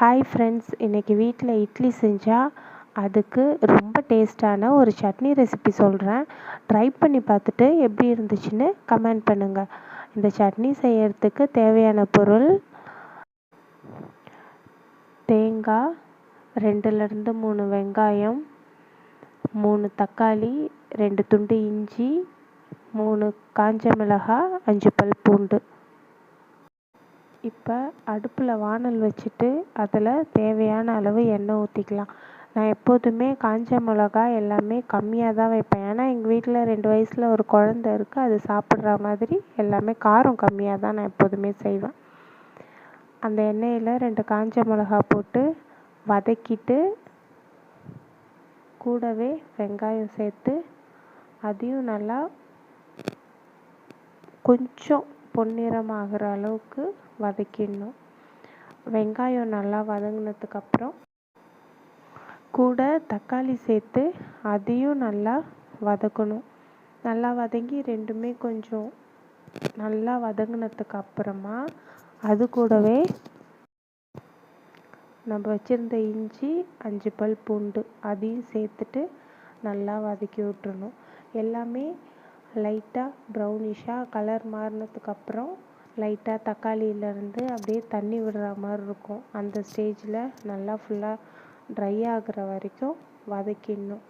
Hi friends, இன்றைக்கி வீட்டில் இட்லி செஞ்சால் அதுக்கு ரொம்ப டேஸ்ட்டான ஒரு சட்னி ரெசிபி சொல்கிறேன். ட்ரை பண்ணி பார்த்துட்டு எப்படி இருந்துச்சுன்னு கமெண்ட் பண்ணுங்கள். இந்த சட்னி செய்யறதுக்கு தேவையான பொருள்: தேங்காய் 2லேருந்து 3 வெங்காயம், 3 தக்காளி, 2 துண்டு இஞ்சி, 3 காஞ்ச மிளகாய், 5 பல் பூண்டு. இப்போ அடுப்பில் வானல் வச்சுட்டு அதில் தேவையான அளவு எண்ணெய் ஊற்றிக்கலாம். நான் எப்போதுமே காஞ்ச மிளகாய் எல்லாமே கம்மியாக தான் வைப்பேன். ஏன்னா எங்கள் வீட்டில் 2 வயசில் ஒரு குழந்த இருக்குது. அது சாப்பிட்ற மாதிரி எல்லாமே காரம் கம்மியாக தான் நான் எப்போதுமே செய்வேன். அந்த எண்ணெயில் 2 காஞ்ச மிளகாய் போட்டு வதக்கிட்டு கூடவே வெங்காயம் சேர்த்து அதையும் நல்லா கொஞ்சம் பொன்னிறமாகிற அளவுக்கு வதக்கிடணும். வெங்காயம் நல்லா வதங்கினதுக்கப்புறம் கூட தக்காளி சேர்த்து அதையும் நல்லா வதக்கணும். நல்லா வதங்கி ரெண்டுமே கொஞ்சம் நல்லா வதங்கினதுக்கு அப்புறமா அது கூடவே நம்ம வச்சுருந்த இஞ்சி, 5 பல் பூண்டு அதையும் சேர்த்துட்டு நல்லா வதக்கி விட்டுறணும். எல்லாமே லைட்டாக ப்ரௌனிஷாக கலர் மாறினதுக்கப்புறம் லைட்டாக தக்காளியிலேருந்து அப்படியே தண்ணி விடுற மாதிரி இருக்கும். அந்த ஸ்டேஜில் நல்லா ஃபுல்லாக ட்ரை ஆகிற வரைக்கும் வதக்கிடணும்.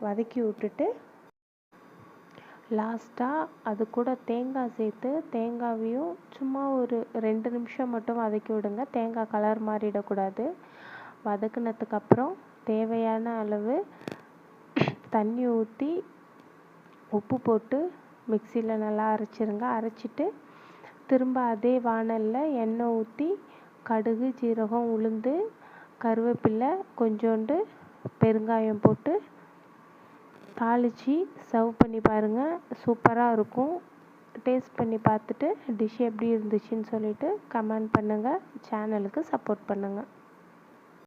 வதக்கி விட்டுட்டு லாஸ்ட்டாக அது கூட தேங்காய் சேர்த்து தேங்காயையும் சும்மா ஒரு 2 நிமிஷம் மட்டும் வதக்கி விடுங்க. தேங்காய் கலர் மாறிடக்கூடாது. வதக்கினதுக்கப்புறம் தேவையான அளவு தண்ணி ஊற்றி உப்பு போட்டு மிக்சியில் நல்லா அரைச்சிருங்க. அரைச்சிட்டு திரும்ப அதே வானலில் எண்ணெய் ஊற்றி கடுகு, ஜீரகம், உளுந்து, கருவேப்பிலை, கொஞ்சோண்டு பெருங்காயம் போட்டு தாளித்து சர்வ் பண்ணி பாருங்கள். சூப்பராக இருக்கும். டேஸ்ட் பண்ணி பார்த்துட்டு டிஷ் எப்படி இருந்துச்சுன்னு சொல்லிவிட்டு கமெண்ட் பண்ணுங்கள். சேனலுக்கு சப்போர்ட் பண்ணுங்கள்.